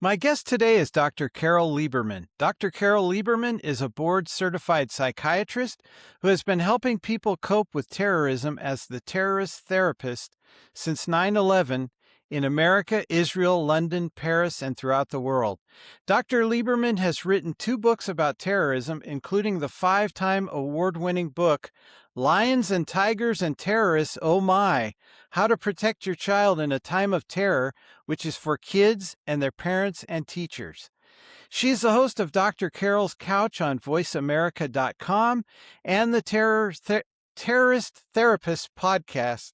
My guest today is Dr. Carole Lieberman. Dr. Carole Lieberman is a board certified psychiatrist who has been helping people cope with terrorism as the terrorist therapist since 9/11 in America, Israel, London, Paris, and throughout the world. Dr. Lieberman has written two books about terrorism, including the five-time award-winning book, Lions and Tigers and Terrorists, Oh My! How to Protect Your Child in a Time of Terror, which is for kids and their parents and teachers. She is the host of Dr. Carole's Couch on VoiceAmerica.com and the Terrorist Therapist podcast.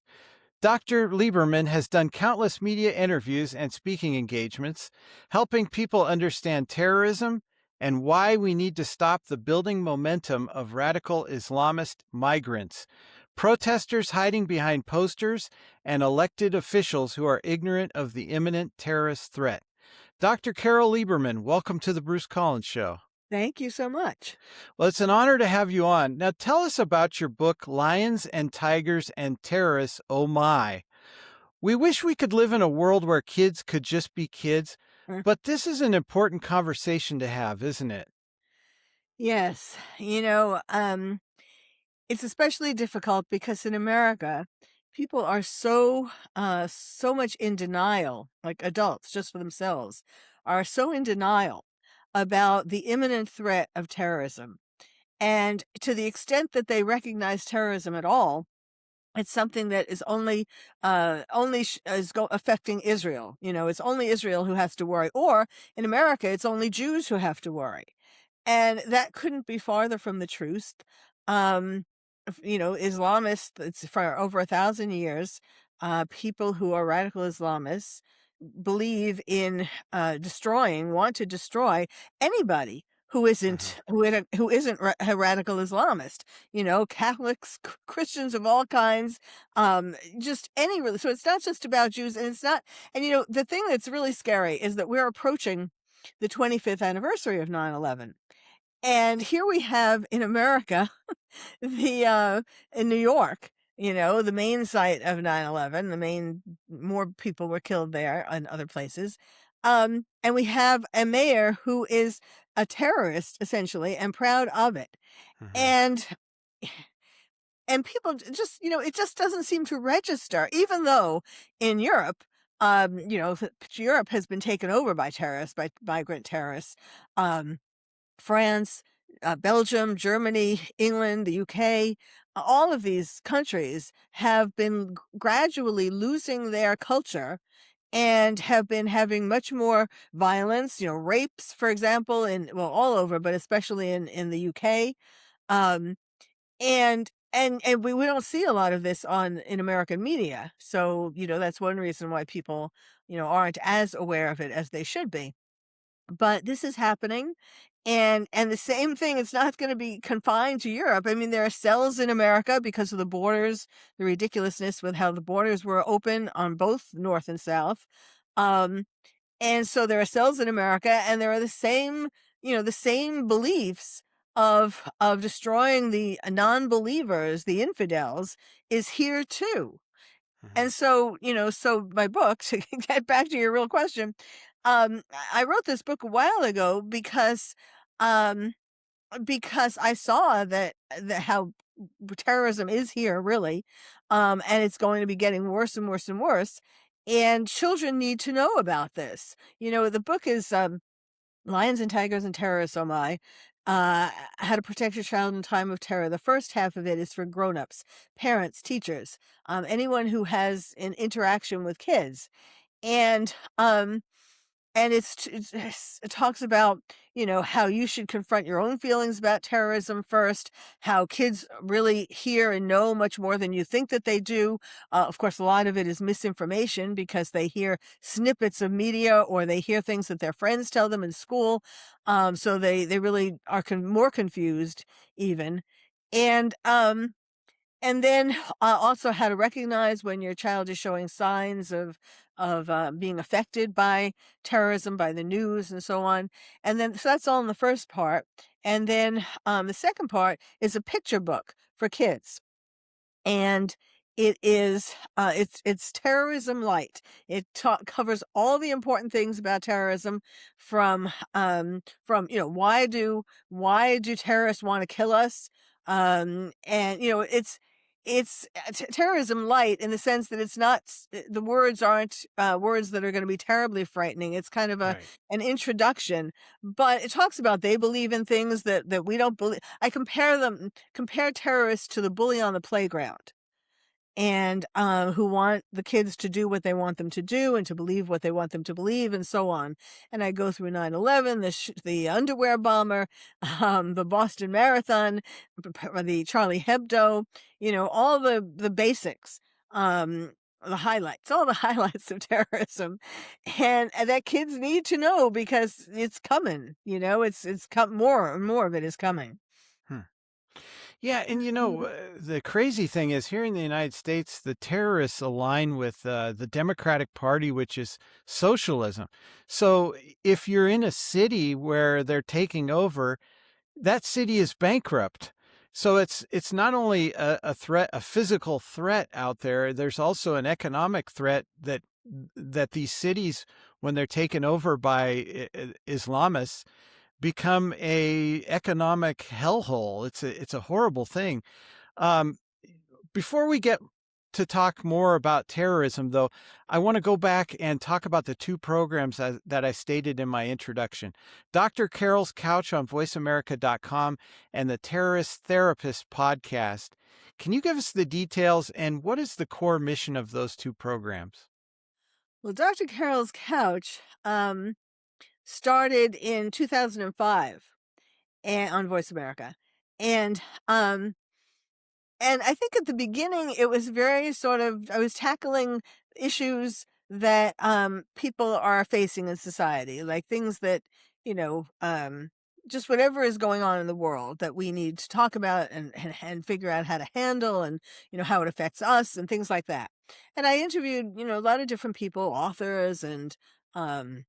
Dr. Lieberman has done countless media interviews and speaking engagements, helping people understand terrorism and why we need to stop the building momentum of radical Islamist migrants, protesters hiding behind posters, and elected officials who are ignorant of the imminent terrorist threat. Dr. Carole Lieberman, welcome to the Bruce Collins Show. Thank you so much. Well, it's an honor to have you on. Now, tell us about your book, Lions and Tigers and Terrorists, Oh My! We wish we could live in a world where kids could just be kids, Mm. but this is an important conversation to have, isn't it? Yes, it's especially difficult because in America, people are so much in denial, like adults, just for themselves, are so in denial about the imminent threat of terrorism. And to the extent that they recognize terrorism at all, it's something that is affecting Israel. It's only Israel who has to worry. Or in America, it's only Jews who have to worry. And that couldn't be farther from the truth. Islamists, it's for over 1,000 years, people who are radical Islamists believe in want to destroy anybody who isn't a radical Islamist. Catholics, Christians of all kinds, just any. So it's not just about Jews, and it's not. And the thing that's really scary is that we're approaching the 25th anniversary of 9/11. And here we have in America, in New York, the main site of 9/11, more people were killed there and other places. And we have a mayor who is a terrorist, essentially, and proud of it. Mhm. And and people just, it just doesn't seem to register, even though in Europe, Europe has been taken over by terrorists, by migrant terrorists. France, Belgium, Germany, England, the UK, all of these countries have been gradually losing their culture and have been having much more violence, rapes, for example, all over, but especially in the UK. Um, and we don't see a lot of this in American media. So, that's one reason why people, aren't as aware of it as they should be. But this is happening, and the same thing, it's not gonna be confined to Europe. I mean, there are cells in America because of the borders, the ridiculousness with how the borders were open on both North and South. Um, and so there are cells in America, and there are the same beliefs of destroying the non-believers, the infidels, is here too. Mhm. And so my book, to get back to your real question, I wrote this book a while ago um, because I saw that how terrorism is here really, and it's going to be getting worse and worse and worse, and children need to know about this. The book is Lions and Tigers and Terrorists, Oh My! How to Protect Your Child in Time of Terror. The first half of it is for grown-ups, parents, teachers, anyone who has an interaction with kids. And it talks about, how you should confront your own feelings about terrorism first, how kids really hear and know much more than you think that they do. Of course, a lot of it is misinformation because they hear snippets of media or they hear things that their friends tell them in school. So they really are more confused even. And, and then also how to recognize when your child is showing signs of being affected by terrorism, by the news, and so on. And then so that's all in the first part. And then the second part is a picture book for kids. And it's terrorism light. It covers all the important things about terrorism from, why do terrorists wanna kill us? And, it's terrorism light in the sense that it's not the words aren't, words that are gonna be terribly frightening. It's kind of Right. an introduction, but it talks about they believe in things that we don't believe. I compare terrorists to the bully on the playground, and who want the kids to do what they want them to do and to believe what they want them to believe and so on. And I go through 9/11, the underwear bomber, the Boston Marathon, the Charlie Hebdo, all the basics, the highlights, all the highlights of terrorism, and that kids need to know because it's coming. It's come, more and more of it is coming. Hmm. Yeah, and Mhm. the crazy thing is here in the United States, the terrorists align with the Democratic Party, which is socialism. So if you're in a city where they're taking over, that city is bankrupt. So it's not only a threat, a physical threat out there. There's also an economic threat that these cities, when they're taken over by Islamists, become a economic hellhole. It's a horrible thing. Um, Before we get to talk more about terrorism, though, I want to go back and talk about the two programs that I stated in my introduction: Dr. Carol's Couch on VoiceAmerica.com and the Terrorist Therapist podcast. Can you give us the details and what is the core mission of those two programs? Well, Dr. Carol's Couch started in 2005 and on Voice America. And um and I think at the beginning it was very sort of, I was tackling issues that people are facing in society, like things that, you know, um just whatever is going on in the world that we need to talk about and figure out how to handle, and how it affects us and things like that. And I interviewed, a lot of different people, authors and um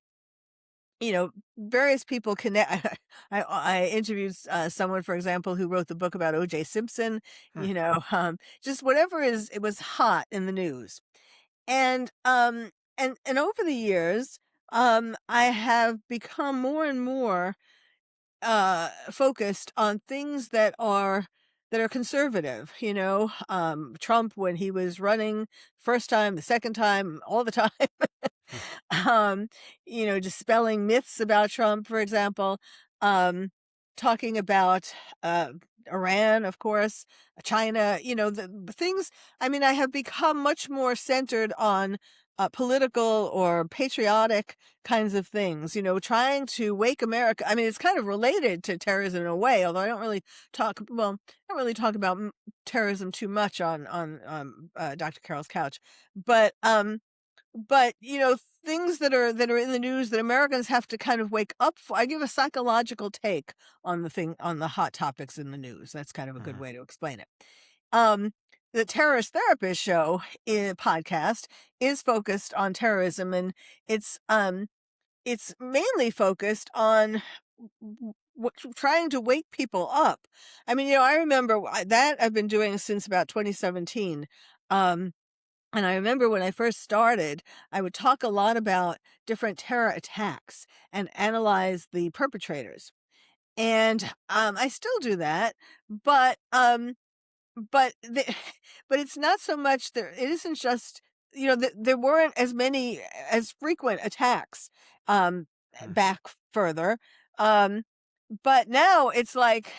various people connect. I interviewed someone, for example, who wrote the book about O.J. Simpson. Hmm. Just whatever it was hot in the news, and over the years, I have become more and more focused on things that are conservative. Trump when he was running, first time, the second time, all the time. Hmm. um, dispelling myths about Trump, for example, um, talking about Iran, of course, China, the things. I mean, I have become much more centered on political or patriotic kinds of things, trying to wake America. I mean, it's kind of related to terrorism in a way, although I don't really talk about terrorism too much on Dr. Carol's Couch, but things that are in the news that Americans have to kind of wake up for. I give a psychological take on the hot topics in the news. That's kind of a good Hmm. way to explain it. Um, the Terrorist Therapist Show podcast is focused on terrorism, and it's mainly focused on trying to wake people up. I mean, I remember that I've been doing since about 2017. Um, and I remember when I first started, I would talk a lot about different terror attacks and analyze the perpetrators. And I still do that, but but the, but it's not so much there. It isn't just, there weren't as frequent attacks um Hmm. back further. Um but now it's like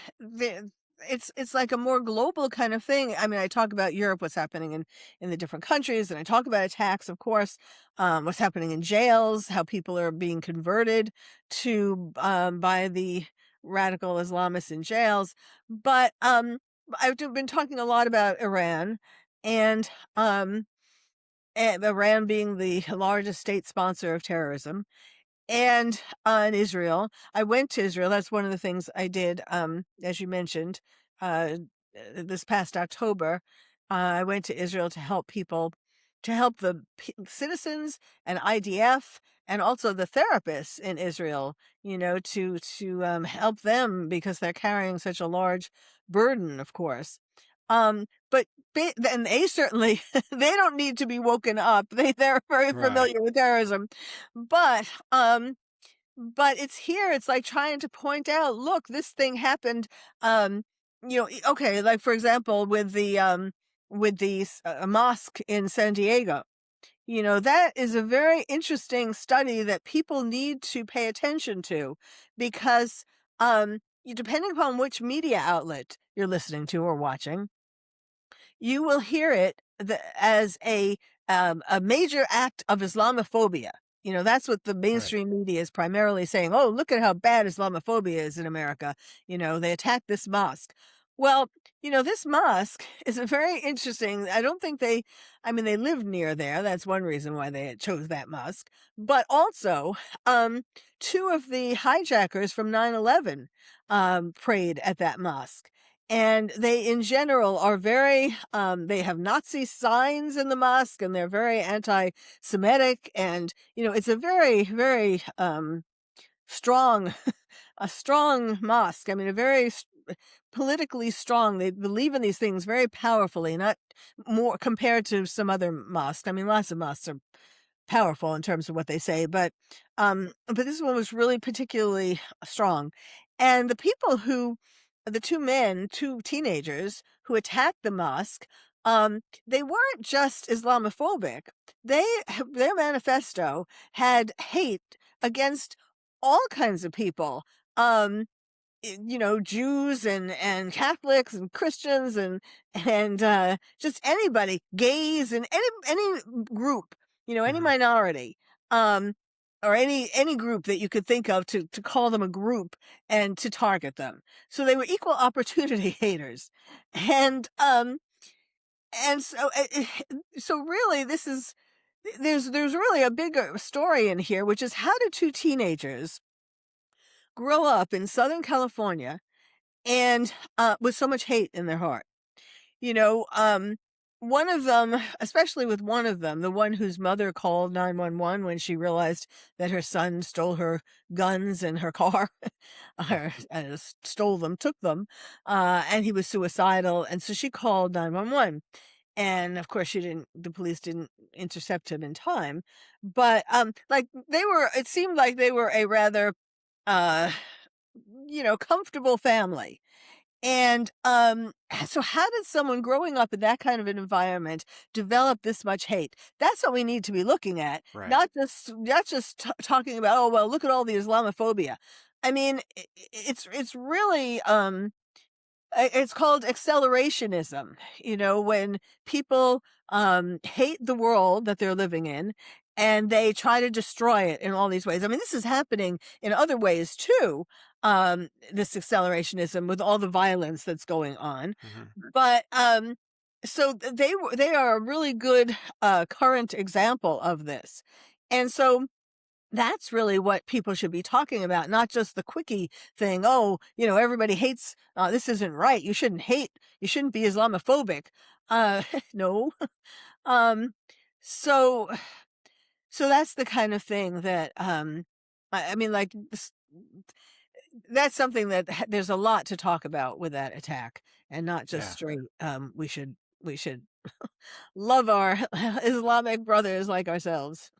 it's like a more global kind of thing. I mean, I talk about Europe, what's happening in the different countries, and I talk about attacks, of course, what's happening in jails, how people are being converted to by the radical Islamists in jails. But been talking a lot about Iran, and Iran being the largest state sponsor of terrorism, and in Israel. I went to Israel. That's one of the things I did, as you mentioned, uh, this past October. I went to Israel to help the citizens and IDF, and also the therapists in Israel, to help them because they're carrying such a large burden, of course. But and they certainly they don't need to be woken up. They're very Right. familiar with terrorism. But, but it's here, it's like trying to point out, "Look, this thing happened," okay, like, for example, with the mosque in San Diego. That is a very interesting study that people need to pay attention to because, depending upon which media outlet you're listening to or watching, you will hear it as a major act of Islamophobia. That's what the Right. mainstream media is primarily saying. Oh, look at how bad Islamophobia is in America. They attacked this mosque. Well, this mosque is a very interesting. I don't think I mean, they lived near there. That's one reason why they chose that mosque. But also, um, two of the hijackers from 9/11 prayed at that mosque. And they, in general, are very, they have Nazi signs in the mosque and they're very anti Semitic. And, it's a very, very strong, a strong mosque. I mean, a very politically strong. They believe in these things very powerfully, not more compared to some other mosques. I mean, lots of mosques are powerful in terms of what they say, but this one was really particularly strong. And the two men, two teenagers who attacked the mosque, they weren't just Islamophobic. Their manifesto had hate against all kinds of people. Um, Jews and Catholics and Christians and just anybody, gays and any group, any Mhm. minority, um, or any group that you could think of to call them a group and to target them. So they were equal opportunity haters. And and so so really there's really a bigger story in here, which is how do two teenagers grow up in Southern California and, with so much hate in their heart. You know, um, one of them, especially with one of them, the one whose mother called 911 when she realized that her son stole her guns and her car, or stole them, took them, and he was suicidal. And so she called 911. And of course, the police didn't intercept him in time. But, like, it seemed like they were a rather, uh, comfortable family. And, so how did someone growing up in that kind of an environment develop this much hate? That's what we need to be looking at, Right. not just talking about, "Oh, well, look at all the Islamophobia." I mean, it's really, it's called accelerationism, when people, hate the world that they're living in, and they try to destroy it in all these ways. I mean, this is happening in other ways too, this accelerationism with all the violence that's going on. Mhm. But, so they are a really good, current example of this. And so that's really what people should be talking about, not just the quickie thing. Oh, everybody hates, this isn't right. You shouldn't hate. You shouldn't be Islamophobic. No. Um, so, so that's the kind of thing that, I mean, like, that's something that there's a lot to talk about with that attack and not just Yeah. straight, we should love our Islamic brothers like ourselves.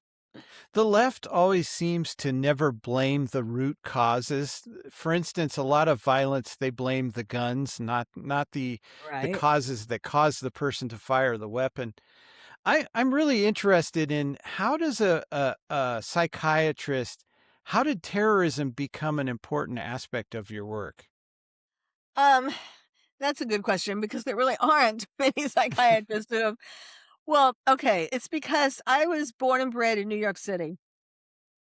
The left always seems to never blame the root causes. For instance, a lot of violence, they blame the guns, not the Right. causes that cause the person to fire the weapon. I'm really interested in how does a psychiatrist, how did terrorism become an important aspect of your work? Um, that's a good question because there really aren't many psychiatrists who have. Well, okay, it's because I was born and bred in New York City,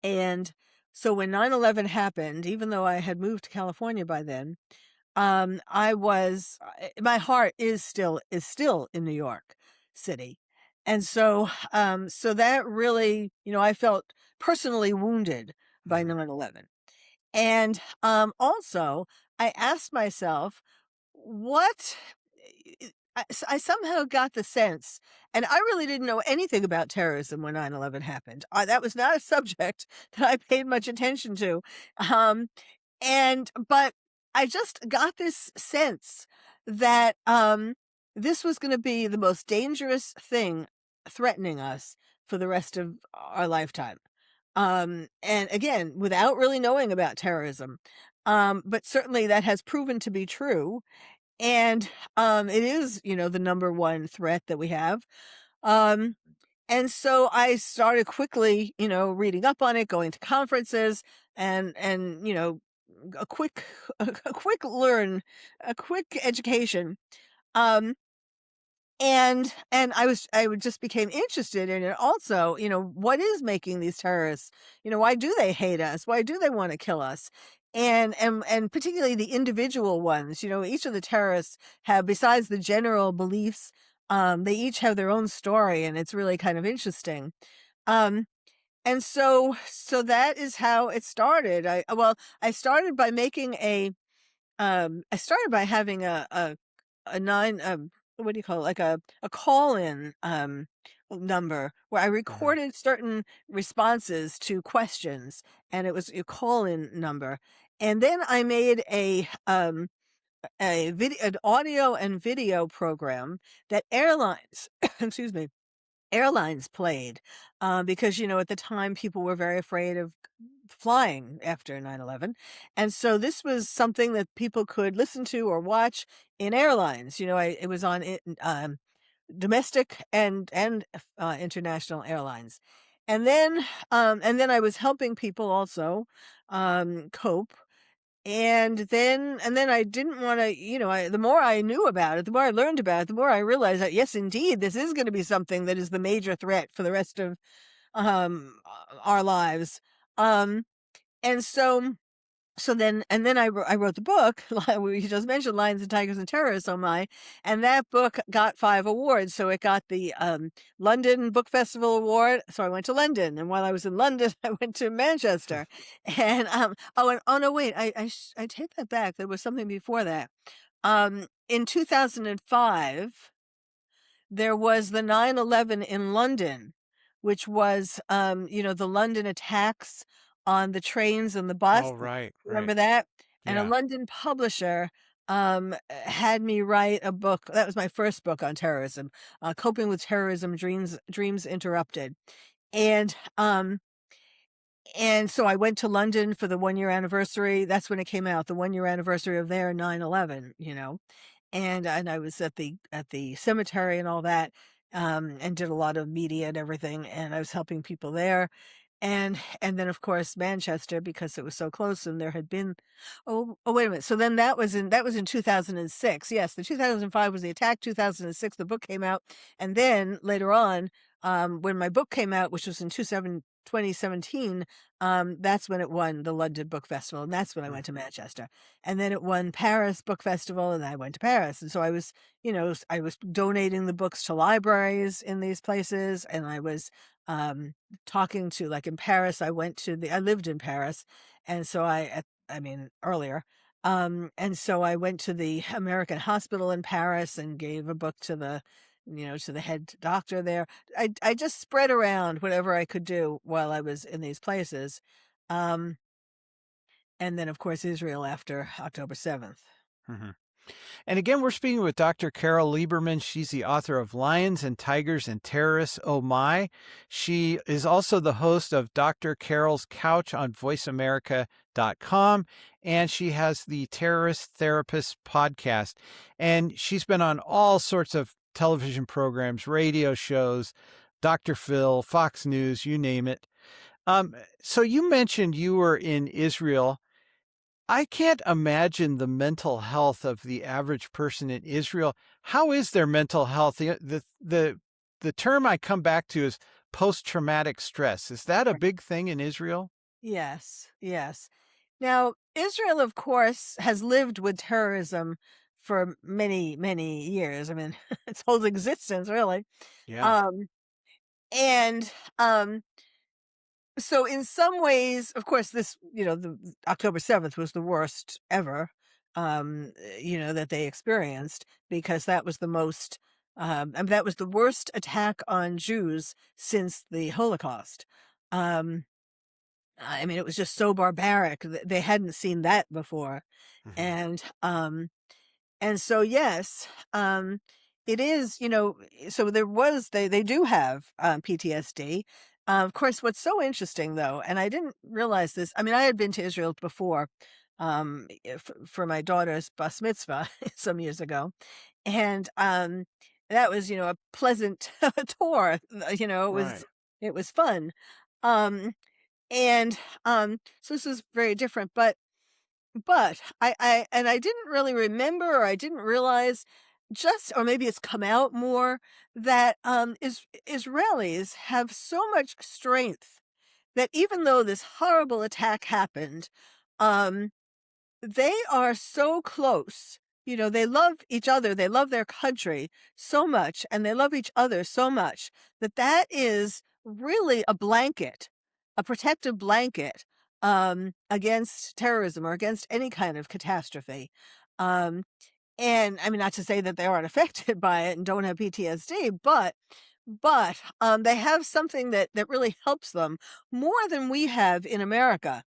and so when 9/11 happened, even though I had moved to California by then, my heart is still in New York City. And so, so that really, I felt personally wounded by Mhm. 9/11. And, also, I asked myself, what I somehow got the sense, and I really didn't know anything about terrorism when 9/11 happened. That was not a subject that I paid much attention to. Um, but I just got this sense that, this was gonna be the most dangerous thing threatening us for the rest of our lifetime. And again, without really knowing about terrorism. But certainly that has proven to be true. And it is, the number one threat that we have. Um, and so I started quickly, reading up on it, going to conferences and a quick a quick learn, a quick education. Um and I would just became interested in it also, what is making these terrorists, why do they hate us? Why do they want to kill us? And particularly the individual ones, each of the terrorists have, besides the general beliefs, they each have their own story, and it's really kind of interesting. Um and so that is how it started. I started by making I started by having a nine, what do you call it? Like a call-in, number where I Hmm. recorded certain responses to questions, and it was a call-in number. And then I made an audio and video program that airlines, excuse me, airlines played, because, at the time, people were very afraid of flying after 9/11, and so this was something that people could listen to or watch in airlines. It was on domestic and international airlines. And then I was helping people also, cope. And then I didn't wanna, the more I knew about it, the more I learned about it, the more I realized that, yes, indeed, this is gonna be something that is the major threat for the rest of, our lives. Um, and so then I wrote the book, we just mentioned Lions and Tigers and Terrorists, oh my, and that book got 5 awards. So it got the, London Book Festival award, so I went to London, and while I was in London, I went to Manchester. And, oh, no, wait, I take that back, there was something before that. In 2005 there was the 9/11 in London, which was, the London attacks on the trains and the bus. Oh, right, right. Remember that? And a Yeah. London publisher, had me write a book. That was my first book on terrorism, Coping with Terrorism: Dreams Interrupted. And, um and so I went to London for the one-year anniversary. That's when it came out, the one-year anniversary of their 9/11, and I was at the cemetery and all that, and did a lot of media and everything, and I was helping people there. And then, of course, Manchester, because it was so close and there had been. Oh, wait a minute. So then that was in 2006. Yes, the 2005 was the attack, 2006 the book came out, and then later on, when my book came out, which was in 2017, that's when it won the London Book Festival, and that's when I went to Mhm. Manchester. And then it won Paris Book Festival, and I went to Paris. And so I was donating the books to libraries in these places, and I was, talking to, like, in Paris, I lived in Paris, and so I mean, earlier. And so I went to the American hospital in Paris and gave a book to the head doctor there. I just spread around whatever I could do while I was in these places. Um, and then, of course, Israel after October 7th. Mhm. And again, we're speaking with Dr. Carole Lieberman. She's the author of Lions and Tigers and Terrorists, Oh My. She is also the host of Dr. Carol's Couch on voiceamerica.com, and she has the Terrorist Therapist podcast. And she's been on all sorts of television programs, radio shows, Dr. Phil, Fox News, you name it. So you mentioned you were in Israel. I can't imagine the mental health of the average person in Israel. How is their mental health? The term I come back to is post-traumatic stress. Is that a Right. big thing in Israel? Yes, yes. Now, Israel, of course, has lived with terrorism for many, many years. I mean, its whole existence, really. Yeah. Um, and So in some ways, of course, the October 7th was the worst ever, that they experienced, because that was the most, I mean, that was the worst attack on Jews since the Holocaust. Um, I mean, it was just so barbaric. They hadn't seen that before. Mhm. And, um, and so, yes, it is, so they do have, PTSD. Of course, what's so interesting though, and I didn't realize this, I mean, I had been to Israel before, for my daughter's bas mitzvah some years ago, and, that was, a pleasant tour, Right. it was fun. Um, and, so this was very different, but I didn't really remember, or I didn't realize, just or maybe it's come out more, that, Israelis have so much strength that even though this horrible attack happened, um, they are so close. They love each other, they love their country so much, and they love each other so much that that is really a blanket, a protective blanket, against terrorism or against any kind of catastrophe. Um, and I mean, not to say that they aren't affected by it and don't have PTSD, but they have something that really helps them more than we have in America.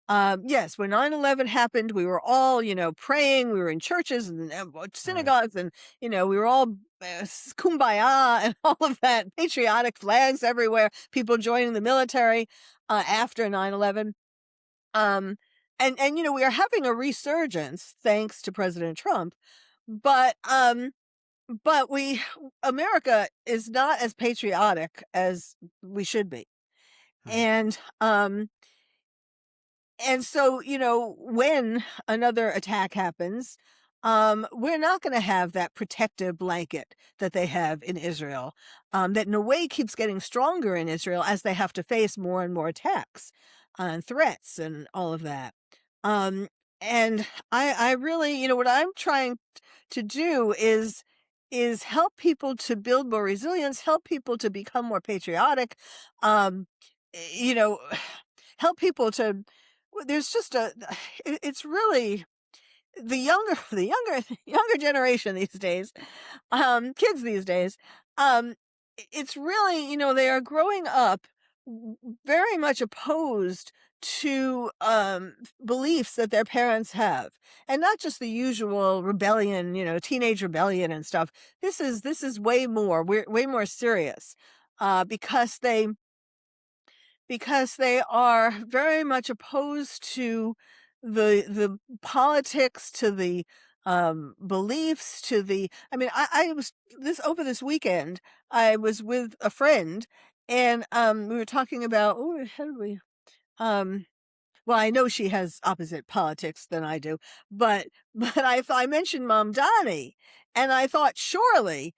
Yes, when 9/11 happened, we were all, praying. We were in churches and Right. synagogues, and we were all kumbaya and all of that, patriotic flags everywhere. People joining the military after 9/11. Um, and we are having a resurgence thanks to President Trump, but we America is not as patriotic as we should be, Right. and so, when another attack happens, we're not going to have that protective blanket that they have in Israel, that in a way keeps getting stronger in Israel as they have to face more and more attacks and threats and all of that. Um, and I really, what I'm trying to do is help people to build more resilience, help people to become more patriotic, um, you know, help people to there's just it's really the younger younger generation these days, kids these days, it's really, they are growing up very much opposed to beliefs that their parents have, and not just the usual rebellion, teenage rebellion and stuff. This is way more, we're way more serious, because they are very much opposed to the politics, to the beliefs, to the I mean, I was this over this weekend, I was with a friend, and we were talking about, oh, how did we um well, I know she has opposite politics than I do, but I mentioned Mamdani, and I thought surely,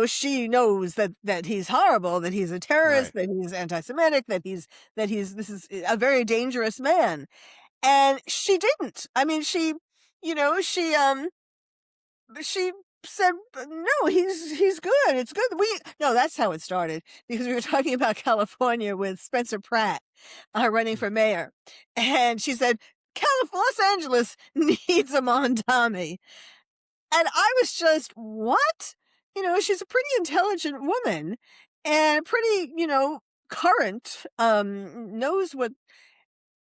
she knows that he's horrible, that he's a terrorist, Right. that he's anti-Semitic, that he's this is a very dangerous man, and she didn't. I mean, you know, she um she said, "No, he's good. It's good." No, that's how it started, because we were talking about California with Spencer Pratt, running Mm. for mayor, and she said, Los Angeles needs a Mondami," and I was just, "What?" She's a pretty intelligent woman and pretty, current, knows what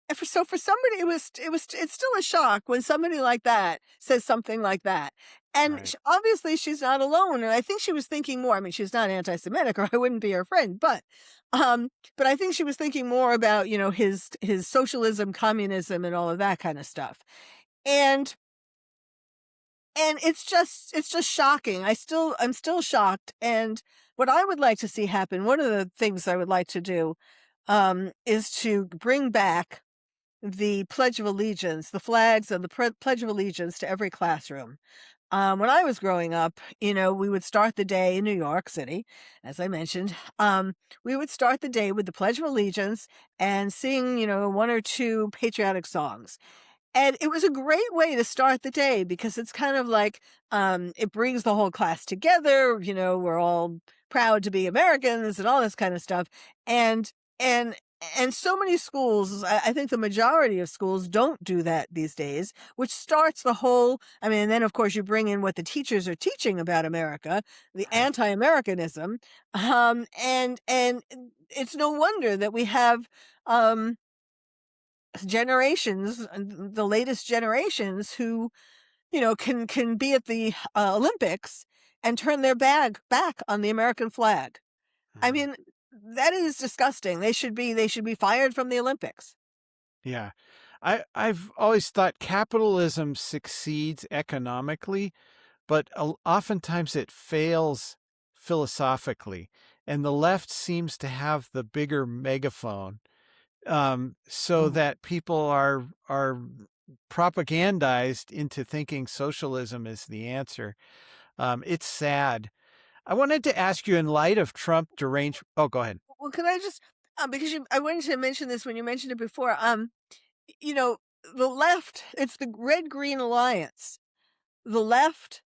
and for somebody, it's still a shock when somebody like that says something like that, and Right. obviously she's not alone, and I think she was thinking more. I mean, she's not anti-Semitic, or I wouldn't be her friend, but I think she was thinking more about, his socialism, communism, and all of that kind of stuff, and it's just shocking. I'm still shocked, and what I would like to see happen, one of the things I would like to do, is to bring back the Pledge of Allegiance, the flags and the Pledge of Allegiance to every classroom. When I was growing up, we would start the day in New York City, as I mentioned. We would start the day with the Pledge of Allegiance and sing, one or two patriotic songs. And it was a great way to start the day, because it's kind of like, it brings the whole class together. We're all proud to be Americans and all this kind of stuff. And and and so many schools, I think the majority of schools don't do that these days, which starts the whole. I mean, and then of course you bring in what the teachers are teaching about America, the Right. anti-Americanism, and it's no wonder that we have um generations, the latest generations, who can be at the Olympics and turn their back on the American flag. I Mhm. mean, that is disgusting. They should be fired from the Olympics. Yeah. I've always thought capitalism succeeds economically, but oftentimes it fails philosophically. And the left seems to have the bigger megaphone, so Mm. that people are propagandized into thinking socialism is the answer. It's sad. I wanted to ask you, in light of Trump deranged. Oh, go ahead. Well, can I just because I wanted to mention this when you mentioned it before. You know, the left, it's the red green alliance. The left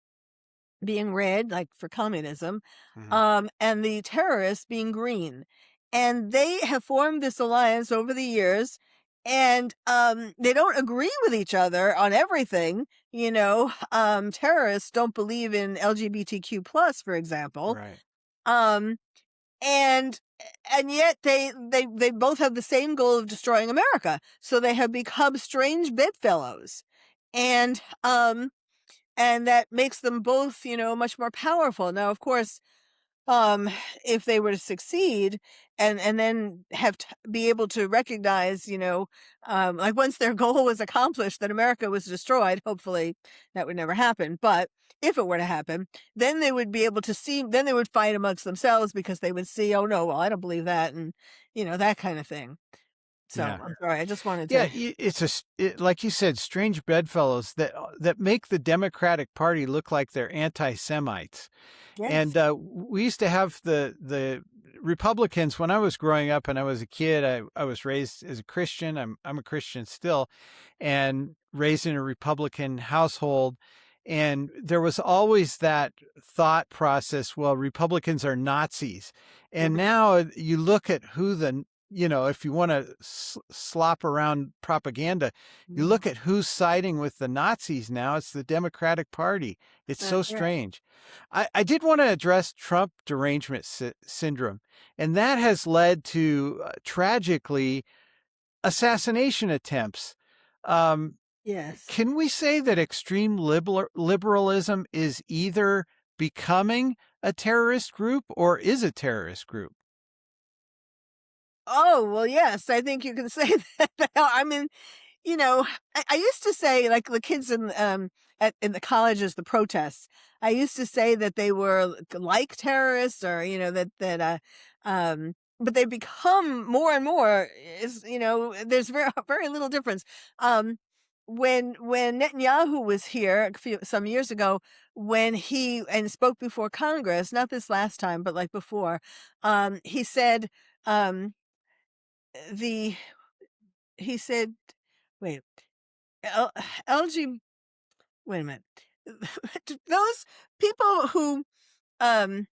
being red, like for communism, Mhm. and the terrorists being green. And they have formed this alliance over the years, and they don't agree with each other on everything. Terrorists don't believe in LGBTQ plus, for example. Right. Um, and yet they both have the same goal of destroying America. So they have become strange bedfellows. And that makes them both, much more powerful. Now, of course, um, if they were to succeed and then be able to recognize, like once their goal was accomplished, that America was destroyed, hopefully that would never happen. But if it were to happen, then they would be able to see, then they would fight amongst themselves because they would see, oh no, well, I don't believe that. And, that kind of thing. So Yeah. I'm sorry. I just wanted Yeah, to, like you said, strange bedfellows that make the Democratic Party look like they're anti-Semites. yes. And we used to have the Republicans when I was growing up and I was a kid. I was raised as a Christian. I'm a Christian still, and raised in a Republican household. And there was always that thought process, well, Republicans are Nazis. And Mhm, now you look at who if you want to slop around propaganda, you mhm. look at who's siding with the Nazis now. It's the Democratic Party. It's so Yeah. strange. I did want to address Trump derangement syndrome, and that has led to tragically assassination attempts. Um, Yes. can we say that extreme liberalism is either becoming a terrorist group or is a terrorist group? Oh, well, yes, I think you can say that. I mean, I used to say, like, the kids in the colleges, the protests, I used to say that they were like terrorists, or, but they become more and more, there's very, very little difference. When Netanyahu was here some years ago, when he and spoke before Congress, not this last time, but like before, he said, um, the, he said, wait, L LG wait a minute. Those people who, um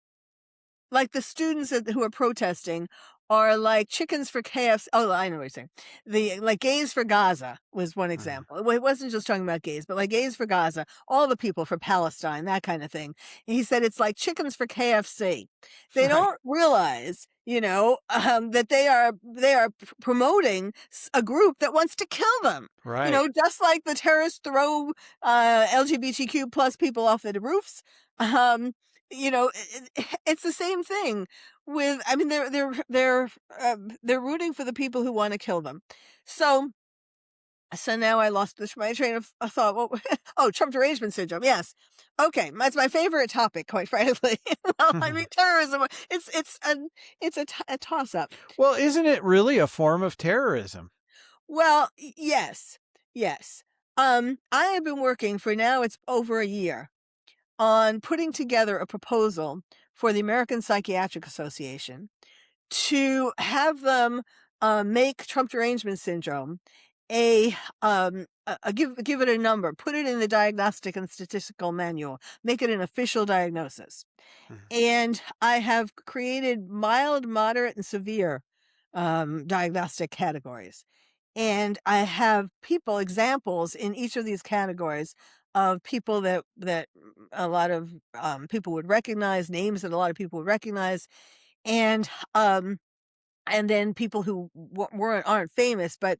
like the students who are protesting are like chickens for KFC. Oh, I know what you're saying. Like gays for Gaza was one Mhm. example. Well, it wasn't just talking about gays, but like gays for Gaza, all the people for Palestine, that kind of thing. And he said it's like chickens for KFC. They Right, don't realize, that they are promoting a group that wants to kill them. right. Just like the terrorists throw LGBTQ plus people off the roofs. Um, it's the same thing with, I mean, they're rooting for the people who wanna kill them. So now I lost my train of thought. What oh, Trump derangement syndrome, yes. Okay, that's my favorite topic, quite frankly. Well, I mean, terrorism, it's a toss-up. Well, isn't it really a form of terrorism? Well, yes, yes. I have been working for now it's over a year on putting together a proposal for the American Psychiatric Association to have them make Trump derangement syndrome give it a number, put it in the Diagnostic and Statistical Manual, make it an official diagnosis. Mhm. And I have created mild, moderate, and severe diagnostic categories. And I have examples in each of these categories of people that a lot of people would recognize, names that a lot of people would recognize. And and then people who aren't famous, but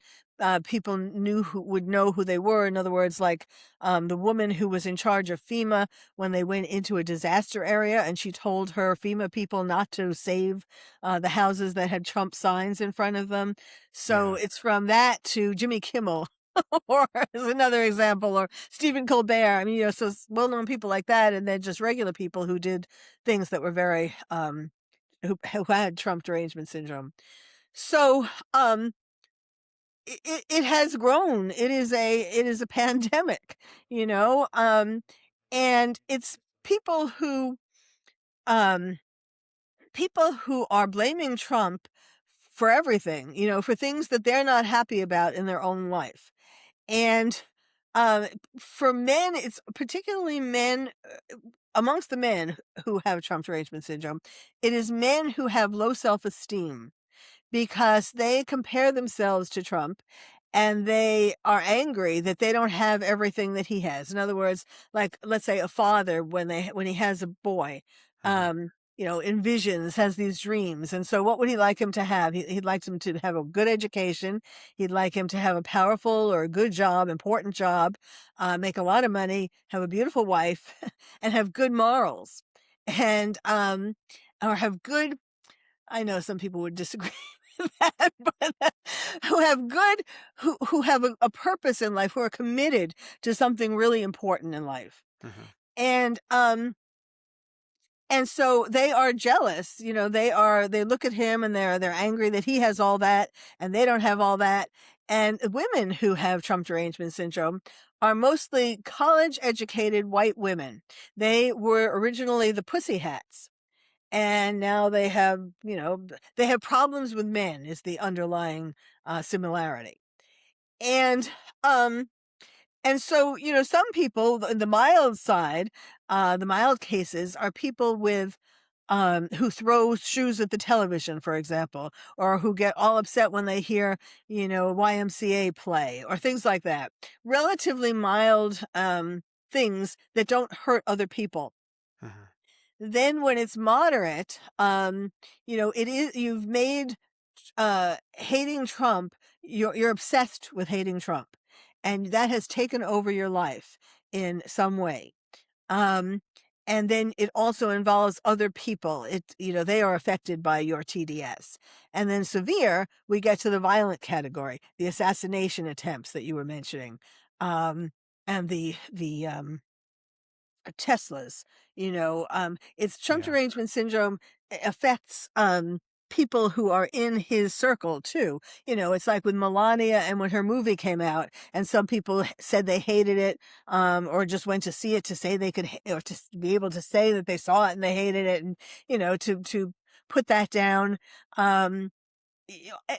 people knew who would know who they were. In other words, like the woman who was in charge of FEMA when they went into a disaster area, and she told her FEMA people not to save the houses that had Trump signs in front of them. So Yeah. it's from that to Jimmy Kimmel. Or is another example, or Stephen Colbert. I mean, so well-known people like that, and then just regular people who did things that were very who had Trump derangement syndrome. So, it has grown. It is a pandemic, you know, and it's people who, um, people who are blaming Trump for everything, for things that they're not happy about in their own life. And, um, for men, it's particularly men, amongst the men who have Trump derangement syndrome, it is men who have low self-esteem because they compare themselves to Trump and they are angry that they don't have everything that he has. In other words, like let's say a father when he has a boy, Uh-huh. envisions, has these dreams. And so what would he like him to have? He'd like him to have a good education. He'd like him to have a powerful or a good job, important job, make a lot of money, have a beautiful wife, and have good morals. And or have good, I know some people would disagree with that, but who have good, who have a purpose in life, who are committed to something really important in life. Uh-huh. And so they are jealous, they look at him and they're angry that he has all that and they don't have all that. And women who have Trump derangement syndrome are mostly college educated white women. They were originally the pussy hats, and now they have, they have problems with men is the underlying similarity. And um so, some people, the mild side, the mild cases are people with who throw shoes at the television, for example, or who get all upset when they hear, YMCA play or things like that. Relatively mild things that don't hurt other people. Uh-huh. Then when it's moderate, it is, you've made hating Trump, you're obsessed with hating Trump, and that has taken over your life in some way. Um, and then it also involves other people. They are affected by your TDS. And then severe, we get to the violent category, the assassination attempts that you were mentioning, and the Teslas, it's Trump Yeah. derangement syndrome affects people who are in his circle too. It's like with Melania and when her movie came out, and some people said they hated it, or just went to see it to say they could, or to be able to say that they saw it and they hated it, and to put that down. Um,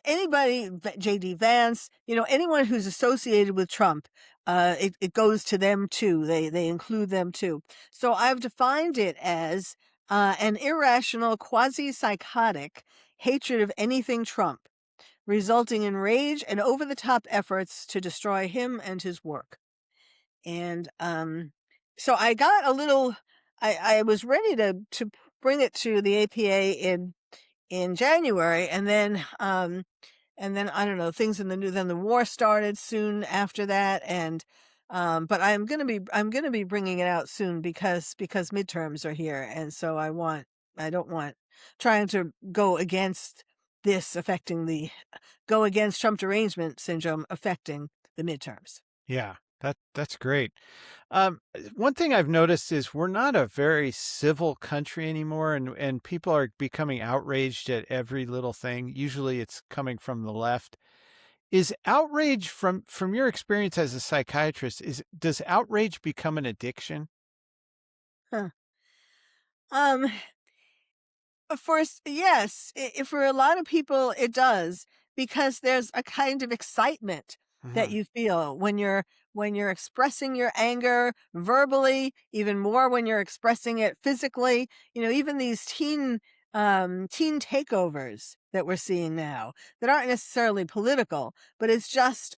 Anybody, JD Vance, anyone who's associated with Trump, it goes to them too. They include them too. So I've defined it as an irrational, quasi-psychotic hatred of anything Trump, resulting in rage and over-the-top efforts to destroy him and his work. And so I got a little. I was ready to bring it to the APA in January, and then I don't know, things in the new then the war started soon after that, and but I'm going to be bringing it out soon because midterms are here, and so I don't want trying to go against Trump derangement syndrome affecting the midterms. Yeah. That's great. One thing I've noticed is we're not a very civil country anymore, and people are becoming outraged at every little thing. Usually, it's coming from the left. Is outrage from your experience as a psychiatrist? Does outrage become an addiction? Huh. Um, yes, for a lot of people it does, because there's a kind of excitement that Uh-huh. you feel when you're expressing your anger verbally, even more when you're expressing it physically. Even these teen takeovers that we're seeing now that aren't necessarily political, but it's just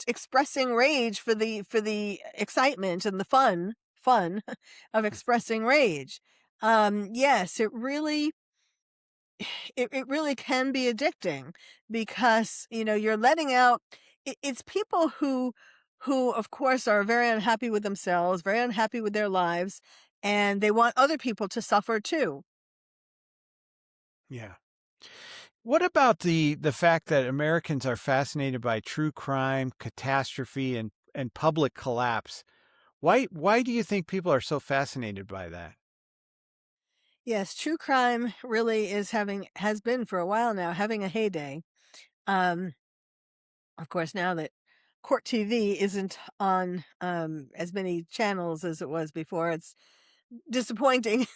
expressing rage for the excitement and the fun of expressing rage. Yes, it really it really can be addicting because, you're letting out it's people who of course are very unhappy with themselves, very unhappy with their lives, and they want other people to suffer too. Yeah. What about the fact that Americans are fascinated by true crime, catastrophe, and public collapse? Why do you think people are so fascinated by that? Yes, true crime really has been for a while now having a heyday. Um, of course, now that court TV isn't on as many channels as it was before, it's disappointing.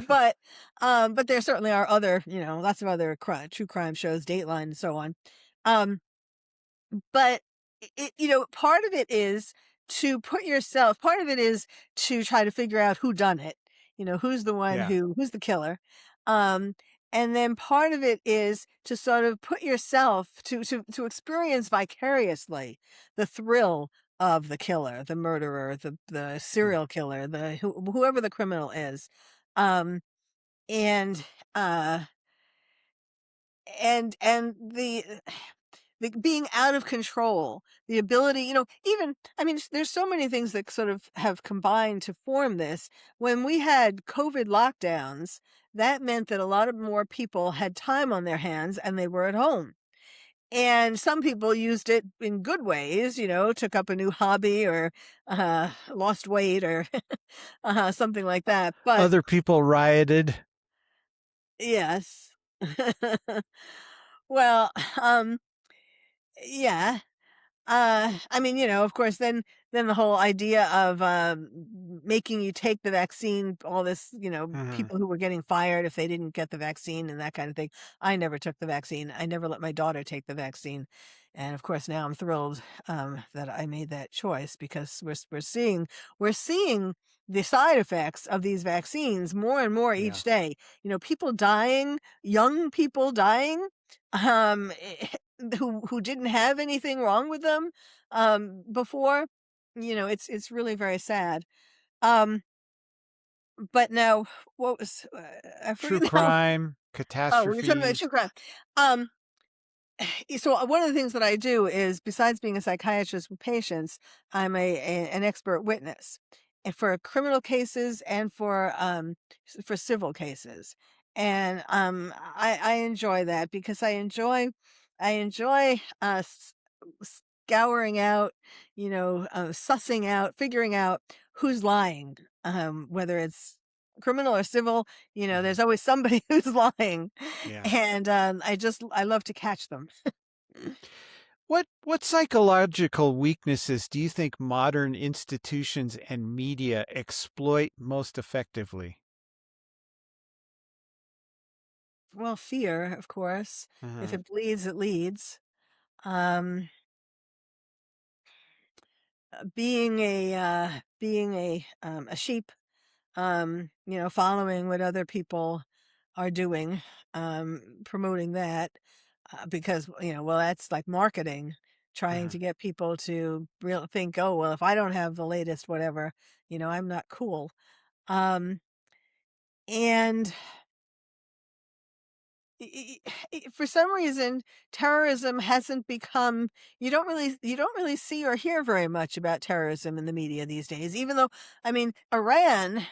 But there certainly are other, lots of other true crime shows, Dateline and so on. Um, But part of it is part of it is to try to figure out who done it. Who's the one Yeah. who's the killer. Um, and then part of it is to sort of put yourself to experience vicariously the thrill of the killer, the murderer, the Mm. serial killer, whoever the criminal is. Um, and uh and the being out of control, the ability, even I mean, there's so many things that sort of have combined to form this. When we had COVID lockdowns, that meant that a lot of more people had time on their hands and they were at home. And some people used it in good ways, took up a new hobby or lost weight or something like that. But Other people rioted. yes. Well, um, yeah. I mean, of course, then the whole idea of making you take the vaccine, all this, Mhm. people who were getting fired if they didn't get the vaccine and that kind of thing. I never took the vaccine. I never let my daughter take the vaccine, and of course, now I'm thrilled that I made that choice because we're seeing the side effects of these vaccines more and more Yeah. each day. People dying, young people dying. Um, who didn't have anything wrong with them, before. It's really very sad. Um, but now what was I True forget now. crime, Oh, we were talking about catastrophes. true crime. Um, so one of the things that I do is besides being a psychiatrist with patients, I'm an expert witness and for criminal cases and for civil cases. And I enjoy that because I enjoy scouring out, sussing out, figuring out who's lying, whether it's criminal or civil. Mhm. There's always somebody who's lying, Yeah. and I love to catch them. What psychological weaknesses do you think modern institutions and media exploit most effectively? Well, fear, of course. If Mhm. it bleeds, it leads. Um, being a sheep, following what other people are doing, promoting that, because well, that's like marketing, trying Mhm. to get people to real think, oh well, if I don't have the latest whatever, I'm not cool. Um, and for some reason terrorism hasn't become you don't really see or hear very much about terrorism in the media these days, even though I mean Iran,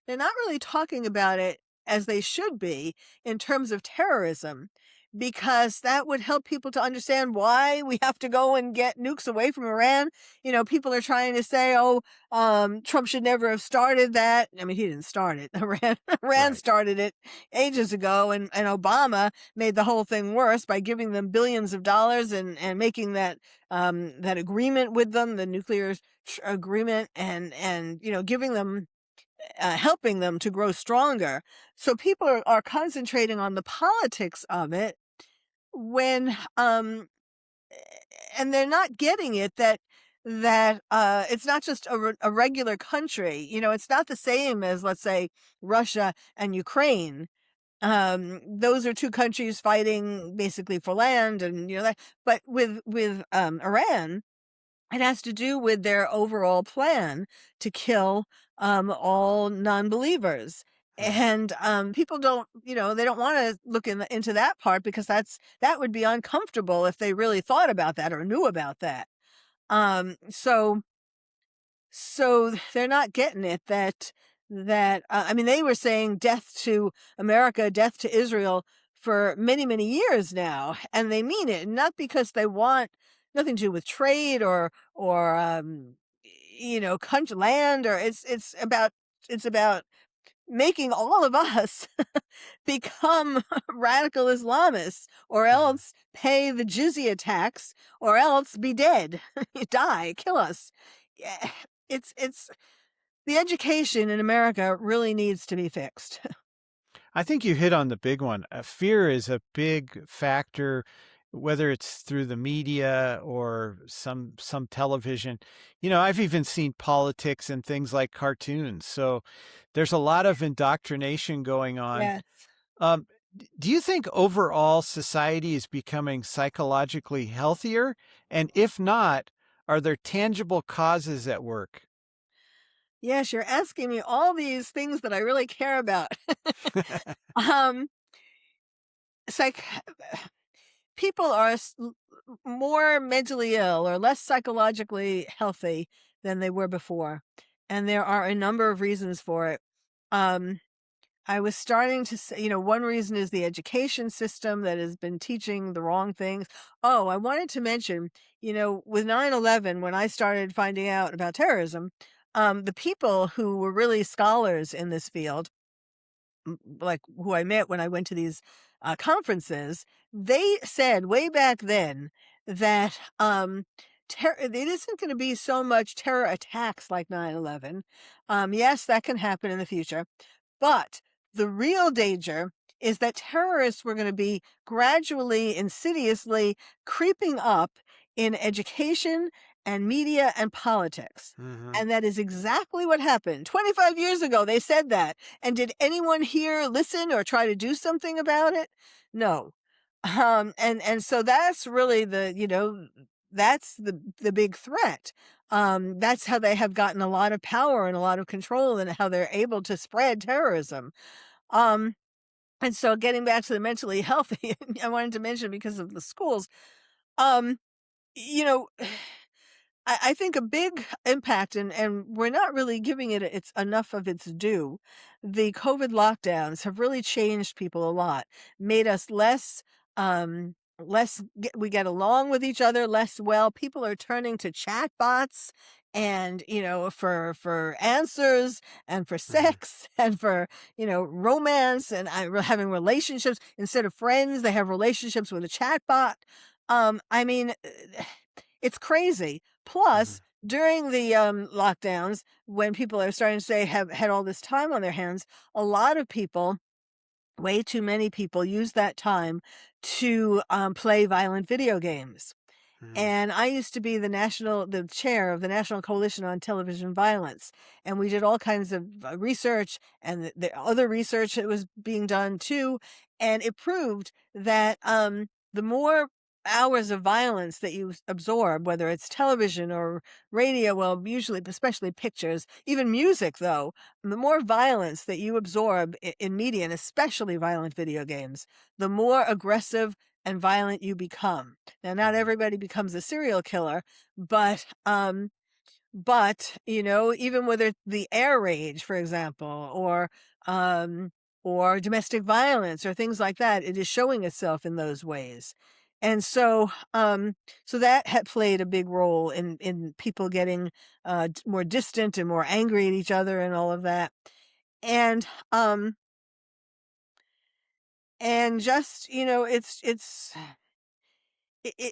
they're not really talking about it as they should be in terms of terrorism, because that would help people to understand why we have to go and get nukes away from Iran. People are trying to say, oh, Trump should never have started that. I mean, he didn't start it. Iran Right. started it ages ago, and Obama made the whole thing worse by giving them billions of dollars and making that agreement with them, the nuclear agreement, and giving them helping them to grow stronger. So people are concentrating on the politics of it when and they're not getting it that it's not just a regular country. It's not the same as, let's say, Russia and Ukraine. Those are two countries fighting basically for land, and that. But with Iran, it has to do with their overall plan to kill all non-believers. Right. And, people don't, they don't wanna look into that part because that would be uncomfortable if they really thought about that or knew about that. So they're not getting it I mean, they were saying death to America, death to Israel for many, many years now, and they mean it, not because they want nothing to do with trade or country land, or it's about making all of us become radical Islamists, or Mhm. else pay the jizya tax, or else be dead, die, kill us. Yeah, it's the education in America really needs to be fixed. I think you hit on the big one. Fear is a big factor, whether it's through the media or some television. I've even seen politics and things like cartoons. So there's a lot of indoctrination going on. Yes. Um, do you think overall society is becoming psychologically healthier? And if not, are there tangible causes at work? Yes, you're asking me all these things that I really care about. Um, psych People are more mentally ill or less psychologically healthy than they were before, and there are a number of reasons for it. Um, I was starting to say, one reason is the education system that has been teaching the wrong things. Oh, I wanted to mention, with 9/11, when I started finding out about terrorism, the people who were really scholars in this field, like who I met when I went to these conferences, they said way back then that it isn't going to be so much terror attacks like 9/11. Yes, that can happen in the future, but the real danger is that terrorists were going to be gradually, insidiously creeping up in education and media and politics. Mhm. And that is exactly what happened. 25 years ago, they said that. And did anyone here listen or try to do something about it? No. And so that's really that's the big threat. That's how they have gotten a lot of power and a lot of control and how they're able to spread terrorism. Um, and so getting back to the mentally healthy, I wanted to mention because of the schools. Um, you know, I think a big impact, and we're not really giving it its enough of its due. The COVID lockdowns have really changed people a lot, made us we get along with each other less well. People are turning to chat bots and for answers and for Mhm. sex and for romance and having relationships instead of friends. They have relationships with a chat bot. I mean, it's crazy. Mhm. Plus, during the, lockdowns, when people are starting to say have had all this time on their hands, a lot of people, way too many people, use that time to, play violent video games. Mhm. And I used to be the chair of the National Coalition on Television Violence, and we did all kinds of research and the other research that was being done too, and it proved that the more hours of violence that you absorb, whether it's television or radio, well, usually, especially pictures, even music, though, the more violence that you absorb in media, and especially violent video games, the more aggressive and violent you become. Now, not Mhm. everybody becomes a serial killer, but even whether the air rage, for example, um, or domestic violence or things like that, it is showing itself in those ways. And so that had played a big role in people getting more distant and more angry at each other and all of that. And um, and just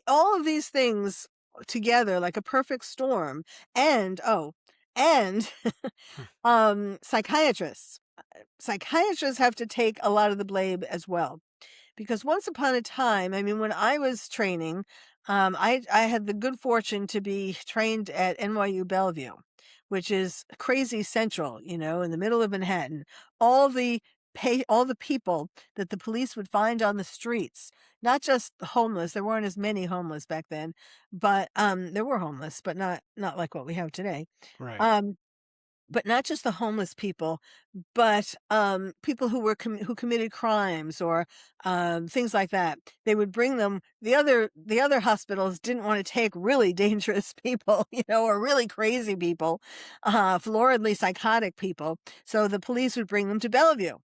all of these things together like a perfect storm. And psychiatrists have to take a lot of the blame as well, because once upon a time, I mean, when I was training, I had the good fortune to be trained at NYU Bellevue, which is crazy central, in the middle of Manhattan. All the all the people that the police would find on the streets, not just the homeless. There weren't as many homeless back then, but there were homeless, but not like what we have today. Right. Um, but not just the homeless people, but, people who were who committed crimes or, things like that. They would bring them the other hospitals didn't wanna take really dangerous people, or really crazy people, floridly psychotic people, so the police would bring them to Bellevue.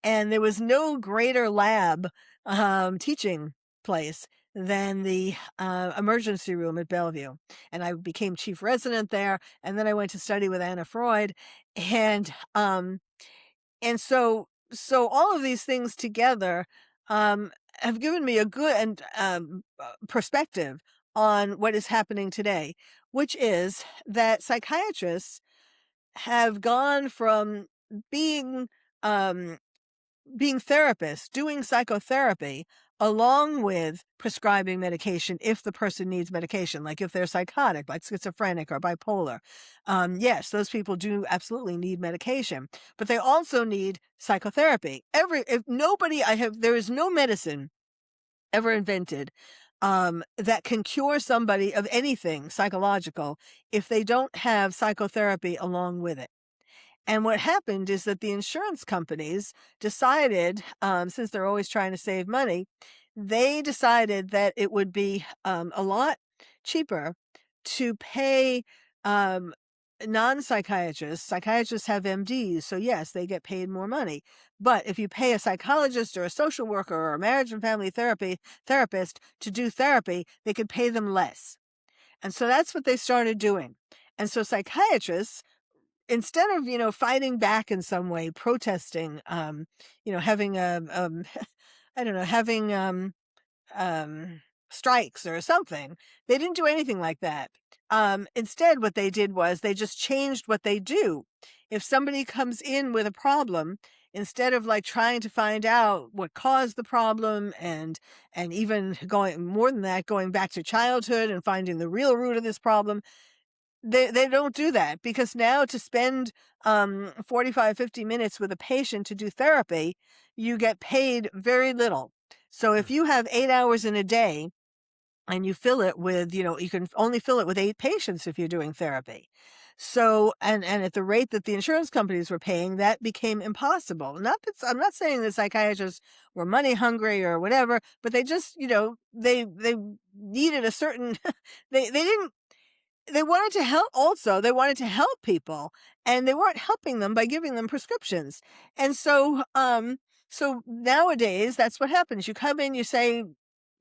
And there was no greater lab, teaching place than the, emergency room at Bellevue, and I became chief resident there, and then I went to study with Anna Freud, and, so all of these things together, have given me a good and, perspective on what is happening today, which is that psychiatrists have gone from being, um being therapists, doing psychotherapy along with prescribing medication if the person needs medication, like if they're psychotic, like schizophrenic or bipolar. Yes, those people do absolutely need medication, but they also need psychotherapy. If nobody I have, there is no medicine ever invented that can cure somebody of anything psychological if they don't have psychotherapy along with it. And what happened is that the insurance companies decided, since they're always trying to save money, they decided that it would be a lot cheaper to pay um, non psychiatrists. Psychiatrists have MDs, so yes, they get paid more money. But if you pay a psychologist or a social worker or a marriage and family therapy therapist to do therapy, they could pay them less. And so that's what they started doing. And so psychiatrists, instead of, fighting back in some way, protesting, having I don't know, having, um, strikes or something, they didn't do anything like that. Instead, what they did was they just changed what they do. If somebody comes in with a problem, instead of like trying to find out what caused the problem and even going more than that, going back to childhood and finding the real root of this problem, they don't do that because now to spend 45, 50 minutes with a patient to do therapy, you get paid very little. So if Mm. you have 8 hours in a day and you fill it with, you can only fill it with 8 patients if you're doing therapy. So and at the rate that the insurance companies were paying, that became impossible. Not that I'm not saying that psychiatrists were money hungry or whatever, but they just, they needed a certain they didn't they wanted to help also, they wanted to help people, and they weren't helping them by giving them prescriptions. And so nowadays, that's what happens. You come in, you say,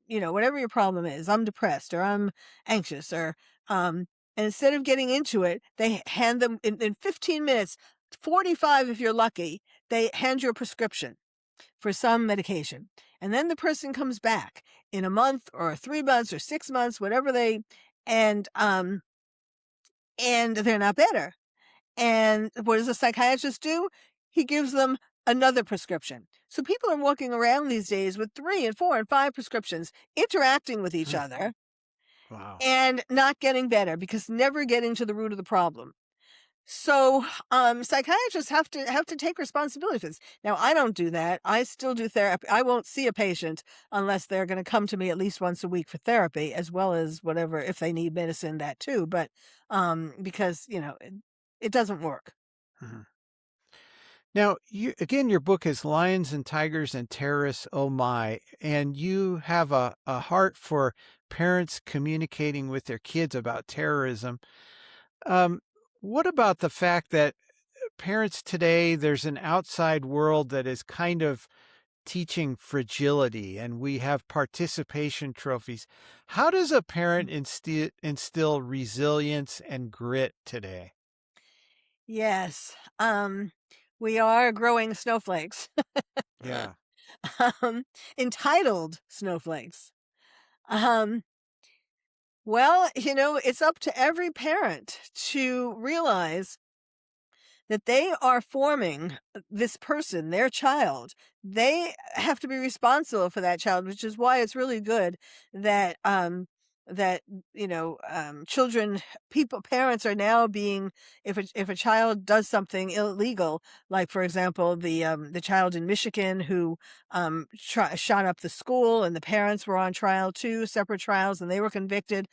whatever your problem is, "I'm depressed," or "I'm anxious," or, and instead of getting into it, they hand them in 15 minutes, 45 if you're lucky, they hand you a prescription for some medication. And then the person comes back in a month or 3 months or 6 months, whatever and, um and they're not better. And what does a psychiatrist do? He gives them another prescription. So people are walking around these days with 3 and 4 and 5 prescriptions, interacting with each Hmm. other Wow. and not getting better because never getting to the root of the problem. So, psychiatrists have to take responsibility for this. Now, I don't do that. I still do therapy. I won't see a patient unless they're going to come to me at least once a week for therapy, as well as whatever if they need medicine, that too. But because it doesn't work. Mhm. Now, your book is Lions and Tigers and Terrorists, Oh My, and you have a heart for parents communicating with their kids about terrorism. Um, what about the fact that parents today, there's an outside world that is kind of teaching fragility and we have participation trophies? How does a parent instill resilience and grit today? Yes, we are growing snowflakes, Yeah. um, entitled snowflakes. Um, well, it's up to every parent to realize that they are forming this person, their child. They have to be responsible for that child, which is why it's really good that that children people parents are now being if a child does something illegal, like for example the child in Michigan who shot up the school, and the parents were on trial, too separate trials, and they were convicted.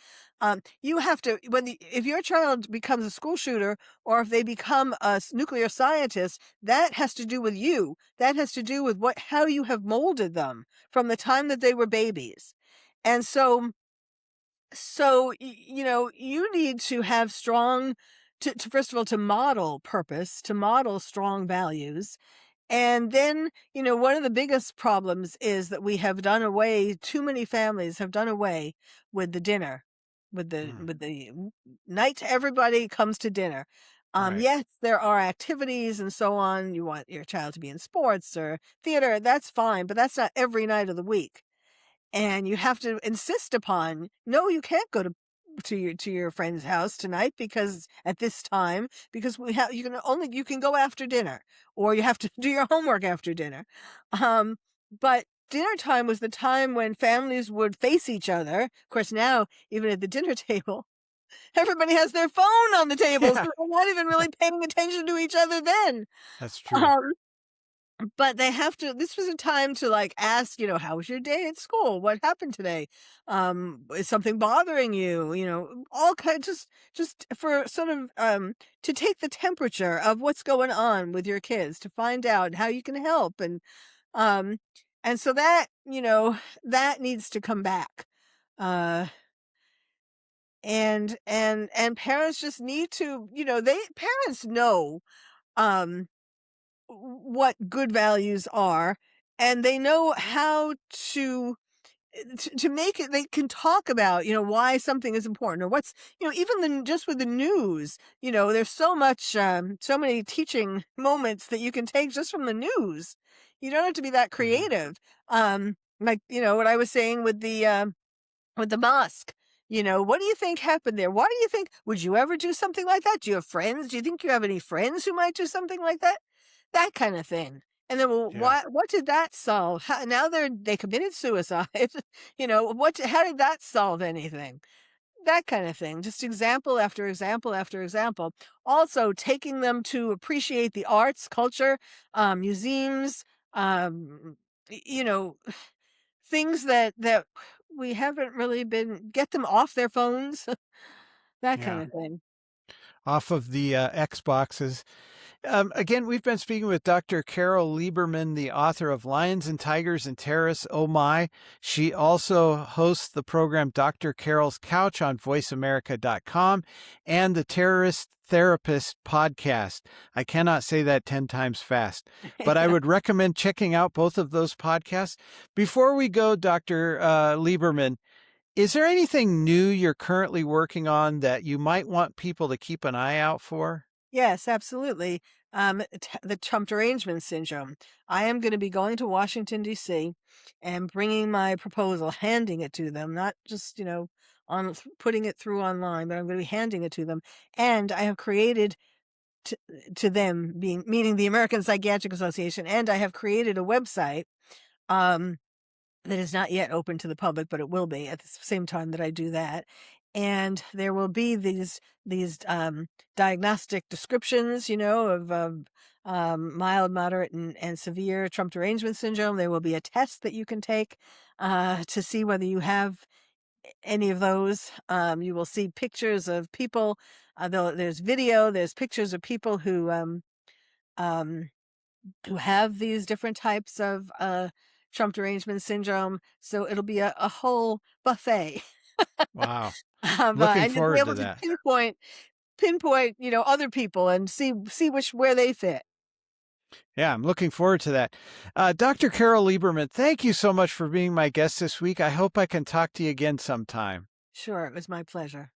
You have to if your child becomes a school shooter, or if they become a nuclear scientist, that has to do with you. That has to do with what how you have molded them from the time that they were babies. And you need to have strong to first of all, to model purpose, to model strong values. And then, one of the biggest problems is that we have done away too many families have done away with the dinner, Mm, with the night everybody comes to dinner. right. Yes, there are activities and so on. You want your child to be in sports or theater, that's fine, but that's not every night of the week. And you have to insist upon, "No, you can't go to your friend's house tonight because at this time, because you can go after dinner, or you have to do your homework after dinner." Um, but dinner time was the time when families would face each other. Of course, now, even at the dinner table, everybody has their phone on the table, Yeah, so they're not even really paying attention to each other then. that's true. Um but they have to this was a time to, like, ask, "How was your day at school? What happened today? Is something bothering you?" All kind just for sort of, to take the temperature of what's going on with your kids, to find out how you can help, um, and so that needs to come back. Uh, and parents just need to, parents know, um what good values are, and they know how to make it they can talk about, why something is important, or what's, even just with the news, there's so much so many teaching moments that you can take just from the news. You don't have to be that Mhm. creative. Like, what I was saying with the mosque. What do you think happened there? Why do you think would you ever do something like that? Do you have friends? Do you think you have any friends who might do something like that? That kind of thing. And then, well, Yeah. what did that solve? Now they committed suicide. How did that solve anything? That kind of thing. Just example after example after example. Also, taking them to appreciate the arts, culture, museums, um, y- you know, things that we haven't really been get them off their phones, that kind Yeah. of thing. Off of the Xboxes. Again, we've been speaking with Dr. Carole Lieberman, the author of Lions and Tigers and Terrorists, Oh My. She also hosts the program Dr. Carol's Couch on voiceamerica.com and the Terrorist Therapist podcast. I cannot say that 10 times fast, but I would recommend checking out both of those podcasts. Before we go, Dr. Lieberman, is there anything new you're currently working on that you might want people to keep an eye out for? Yes, absolutely. The Trump derangement syndrome. I am going to be going to Washington, D.C., and bringing my proposal, handing it to them, not just, putting it through online, but I'm going to be handing it to them. And I have created to, to them, being meaning the American Psychiatric Association, and I have created a website. Um, that is not yet open to the public, but it will be at the same time that I do that. And there will be these diagnostic descriptions, of mild, moderate, and severe Trump derangement syndrome. There will be a test that you can take to see whether you have any of those. You will see pictures of people. There's video. There's pictures of people um, who have these different types of Trump derangement syndrome. So it'll be a whole buffet Wow. Looking and you'll be forward to able to that. pinpoint, other people and see which where they fit. Yeah, I'm looking forward to that. Dr. Carole Lieberman, thank you so much for being my guest this week. I hope I can talk to you again sometime. Sure, it was my pleasure.